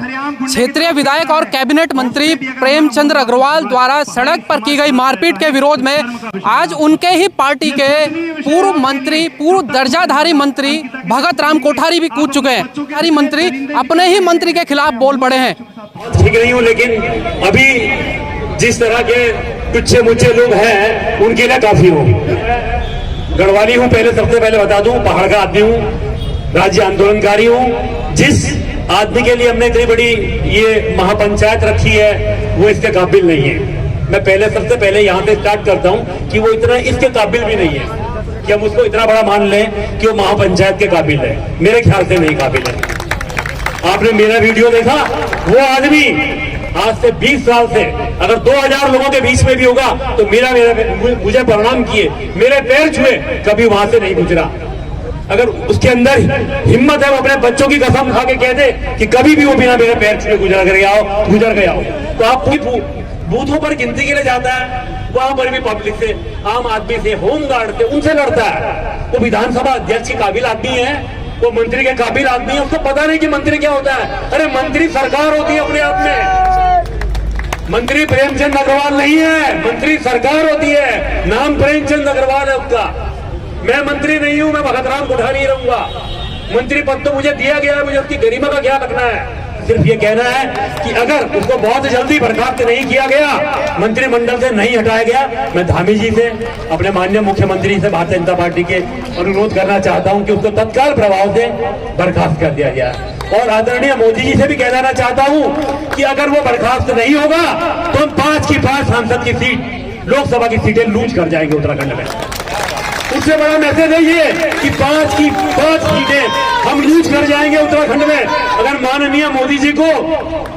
क्षेत्रीय विधायक और कैबिनेट मंत्री प्रेमचंद अग्रवाल द्वारा सड़क पर की गई मारपीट के विरोध में आज उनके ही पार्टी के पूर्व मंत्री, पूर्व दर्जाधारी मंत्री भगत राम कोठारी भी कूद चुके हैं। कोठारी मंत्री अपने ही मंत्री के खिलाफ बोल पड़े हैं। ठीक नहीं हूँ, लेकिन अभी जिस तरह के टुच्चे मुच्चे लोग हैं उनके लिए काफी हूँ। गढ़वाली हूँ, सबसे पहले बता दूं, पहाड़ का आदमी हूँ, राज्य आंदोलनकारी हूँ। जिस आदमी के लिए हमने इतनी बड़ी ये महापंचायत रखी है वो इसके काबिल नहीं है। मैं सबसे पहले यहाँ से स्टार्ट करता हूँ कि वो इतना इसके काबिल भी नहीं है कि हम उसको इतना बड़ा मान लें कि वो महापंचायत के काबिल है। मेरे ख्याल से नहीं काबिल है। आपने मेरा वीडियो देखा, वो आदमी आज से 20 साल से अगर 2000 लोगों के बीच में भी होगा तो मुझे प्रणाम किए, मेरे पैर छुए, कभी वहां से नहीं गुजरा। अगर उसके अंदर हिम्मत है वो अपने बच्चों की कसम खा के कह दे कि कभी भी वो बिना मेरे पैर छुए गुजर गया हो। तो आप बूथों पर गिनती के लिए जाता है, वहां पर भी पब्लिक से, आम आदमी से, होमगार्ड से, उनसे लड़ता है। वो विधानसभा अध्यक्ष के काबिल आदमी है, वो मंत्री के काबिल आदमी है। उसको पता नहीं कि मंत्री क्या होता है। अरे मंत्री सरकार होती है अपने आप में। मंत्री प्रेमचंद अग्रवाल नहीं है, मंत्री सरकार होती है। नाम प्रेमचंद अग्रवाल है उसका। मैं मंत्री नहीं हूं, मैं भगत राम कोठारी रहूंगा। मंत्री पद तो मुझे दिया गया है, मुझे उसकी गरिमा का ख्याल रखना है। सिर्फ ये कहना है कि अगर उसको बहुत जल्दी बर्खास्त नहीं किया गया, मंत्रिमंडल से नहीं हटाया गया, मैं धामी जी से, अपने माननीय मुख्यमंत्री से, भारतीय जनता पार्टी के अनुरोध करना चाहता हूं कि उसको तत्काल प्रभाव से बर्खास्त कर दिया जाए। और आदरणीय मोदी जी से भी कहना चाहता हूं कि अगर वो बर्खास्त नहीं होगा तो हम 5 की 5 सांसद की सीट, लोकसभा की सीटें लूज कर जाएंगे उत्तराखंड में। उससे बड़ा मैसेज है ये कि 5 की 5 सीटें हम लूज कर जाएंगे उत्तराखंड में। अगर माननीय मोदी जी को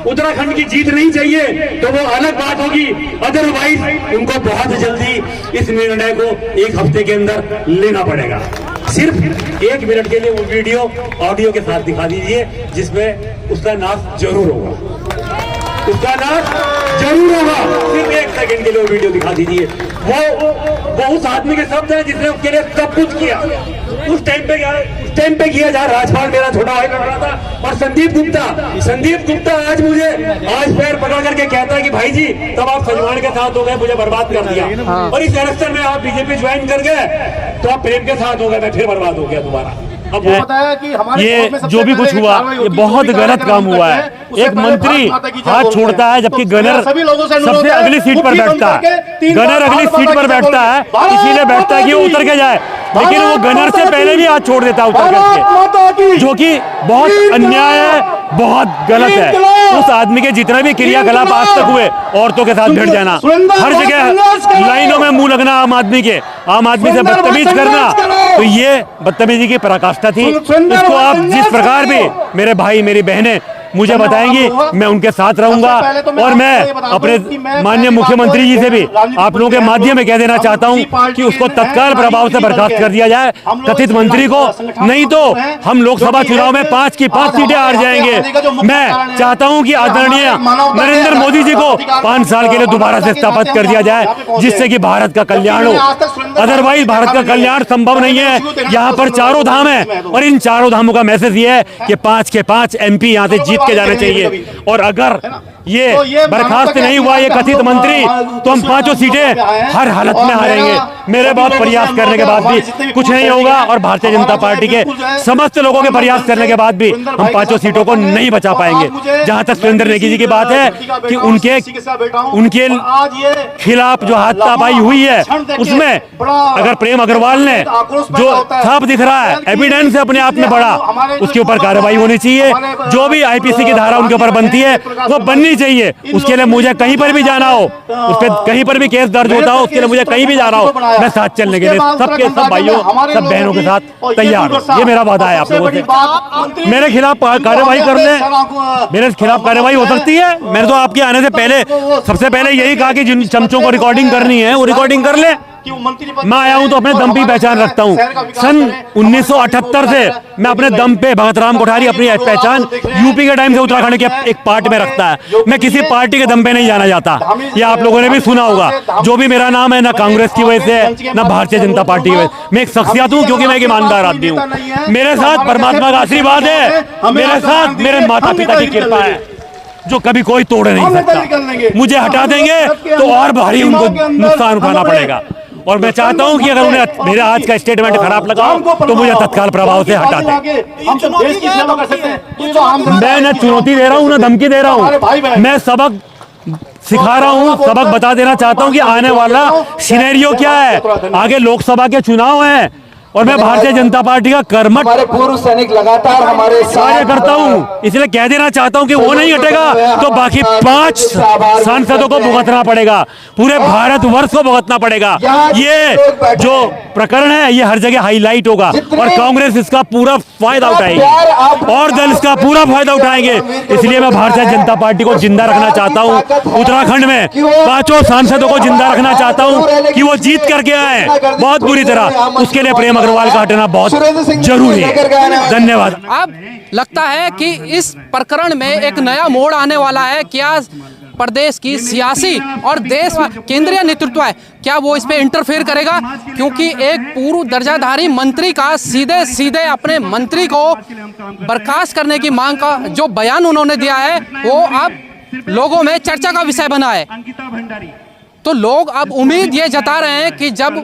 उत्तराखंड की जीत नहीं चाहिए तो वो अलग बात होगी, अदरवाइज उनको बहुत जल्दी इस निर्णय को 1 हफ्ते के अंदर लेना पड़ेगा। सिर्फ 1 मिनट के लिए वो वीडियो ऑडियो के साथ दिखा दीजिए जिसमें उसका नाम जरूर होगा, उसका नाम जरूर होगा। सिर्फ 1 सेकंड के लिए वो वीडियो दिखा दीजिए। वो उस आदमी के शब्द है जिसने उसके लिए सब कुछ किया। उस टाइम पे किया जहाँ राजपाल मेरा छोटा भाई लड़ रहा था। और संदीप गुप्ता आज पैर पकड़ करके कहता है कि भाई जी तब आप सलमान के साथ हो गए, मुझे बर्बाद कर दिया। और इस इलेक्शन में आप बीजेपी ज्वाइन कर गए तो आप प्रेम के साथ हो गए, मैं फिर बर्बाद हो गया दोबारा। अब ये जो भी कुछ हुआ ये बहुत गलत काम हुआ है। एक मंत्री हाथ छोड़ता है जबकि गनर सबसे अगली सीट पर बैठता है। गनर अगली सीट पर बैठता है, इसीलिए बैठता है कि वो उतर के जाए, लेकिन वो गनर से पहले भी हाथ छोड़ देता है उतर करके, जो कि बहुत अन्याय है, बहुत गलत है। उस आदमी के जितने भी क्रियाकलाप आज तक हुए, औरतों के साथ भिड़ जाना, हर जगह लाइनों में मुंह लगना, आम आदमी से बदतमीज करना, तो ये बदतमीजी की पराकाष्ठा थी। इसको आप जिस प्रकार भी मेरे भाई मेरी बहनें मुझे बताएंगी, मैं उनके साथ रहूंगा। और मैं अपने माननीय मुख्यमंत्री जी से भी आप लोगों के माध्यम में कह देना चाहता हूं कि उसको तत्काल प्रभाव से बर्खास्त कर दिया जाए, कथित मंत्री को, नहीं तो हम लोकसभा चुनाव में 5 की 5 सीटें हार जाएंगे। मैं चाहता हूं कि आदरणीय नरेंद्र मोदी जी को 5 साल के लिए दोबारा से स्थापित कर दिया जाए, जिससे कि भारत का कल्याण हो। अदरवाइज भारत का कल्याण संभव नहीं है। यहाँ पर 4 धाम है और इन 4 धामों का मैसेज ये है कि 5 के 5 MP यहाँ से जीत के जाने चाहिए। और अगर ये बर्खास्त नहीं हुआ ये कथित मंत्री, तो हम 5 सीटें हर हालत में हारेंगे। मेरे बहुत प्रयास करने के बाद भी कुछ नहीं होगा और भारतीय जनता पार्टी के समस्त लोगों के प्रयास करने के बाद भी हम 5 सीटों को नहीं बचा पाएंगे। जहां तक सुरेंद्र नेगी जी की बात है कि उनके खिलाफ जो हाथापाई हुई है, उसमें अगर प्रेम अग्रवाल ने जो साफ दिख रहा है, एविडेंस है अपने आप में बड़ा, उसके ऊपर कार्रवाई होनी चाहिए। जो भी IPC की धारा उनके ऊपर बनती है वो बननी चाहिए। उसके लिए मुझे कहीं पर भी जाना हो, उस पर कहीं पर भी केस दर्ज होता हो, उसके लिए मुझे कहीं भी जाना हो, मैं साथ चलने के लिए सबके सब भाइयों सब बहनों के साथ तैयार हूं। ये मेरा वादा है आप लोगों से। मेरे खिलाफ कार्रवाई कर ले, मेरे खिलाफ कार्रवाई हो सकती है। मैंने तो आपके आने से पहले सबसे पहले यही कहा कि जिन चमचों को रिकॉर्डिंग करनी है वो रिकॉर्डिंग कर ले। मैं आया हूं तो अपने दम पे पहचान रखता हूं। सन 1978 से मैं अपने दम पे भगत राम कोठारी अपनी पहचान यूपी के टाइम से उत्तराखंड के एक पार्ट में रखता है। मैं किसी पार्टी के दम पे नहीं जाना चाहता। ये आप लोगों ने भी सुना होगा। जो भी मेरा नाम है, ना कांग्रेस की वजह से ना भारतीय जनता पार्टी की वजह से। मैं एक शख्सियत हूं क्योंकि मैं एक ईमानदार आदमी हूं। मेरे साथ परमात्मा का आशीर्वाद है, मेरे साथ मेरे माता पिता की कृपा है। जो कभी कोई तोड़ नहीं सकता। मुझे हटा देंगे तो और भारी उनको नुकसान उठाना पड़ेगा। और मैं चाहता हूं कि अगर उन्हें मेरे आज का स्टेटमेंट खराब लगा तो मुझे तत्काल प्रभाव से हटा दें। मैं न चुनौती दे रहा हूं, न धमकी दे रहा हूं, मैं सबक सिखा रहा हूं, सबक बता देना चाहता हूं कि आने वाला सिनेरियो क्या है। आगे लोकसभा के चुनाव हैं और मैं भारतीय जनता पार्टी का कर्मठ हमारे पूर्व सैनिक लगातार हमारे कार्य करता हूं, इसलिए कह देना चाहता हूं कि वो नहीं हटेगा तो बाकी 5 सांसदों को भुगतना पड़ेगा, पूरे भारतवर्ष को भुगतना पड़ेगा। ये जो प्रकरण है ये हर जगह हाईलाइट होगा और कांग्रेस इसका पूरा फायदा उठाएगी और दल इसका पूरा फायदा उठाएंगे। इसलिए मैं भारतीय जनता पार्टी को जिंदा रखना चाहता हूं। उत्तराखंड में 5 सांसदों को जिंदा रखना चाहता हूं कि वो जीत करके आए बहुत बुरी तरह। उसके लिए प्रेम अग्रवाल का हटना बहुत जरूरी है। धन्यवाद। अब लगता है कि इस प्रकरण में एक नया मोड़ आने वाला है। क्या प्रदेश की सियासी और देश केंद्रीय नेतृत्व है, क्या वो इस पे इंटरफेयर करेगा? क्योंकि एक पूर्व दर्जाधारी मंत्री का सीधे सीधे अपने मंत्री को बर्खास्त करने की मांग का जो बयान उन्होंने दिया है वो अब लोगों में चर्चा का विषय बना है। तो लोग अब उम्मीद ये जता रहे हैं कि जब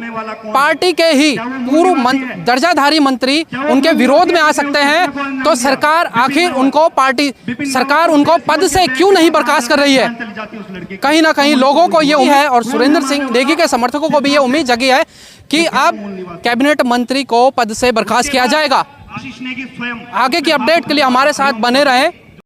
पार्टी के ही पूर्व दर्जाधारी मंत्री उनके विरोध में आ सकते हैं तो सरकार आखिर उनको सरकार उनको पद से क्यों नहीं बर्खास्त कर रही है। कहीं ना कहीं लोगों को ये उम्मीद है और सुरेंद्र सिंह नेगी के समर्थकों को भी ये उम्मीद जगी है कि अब कैबिनेट मंत्री को पद से बर्खास्त किया जाएगा। आगे की अपडेट के लिए हमारे साथ बने रहें।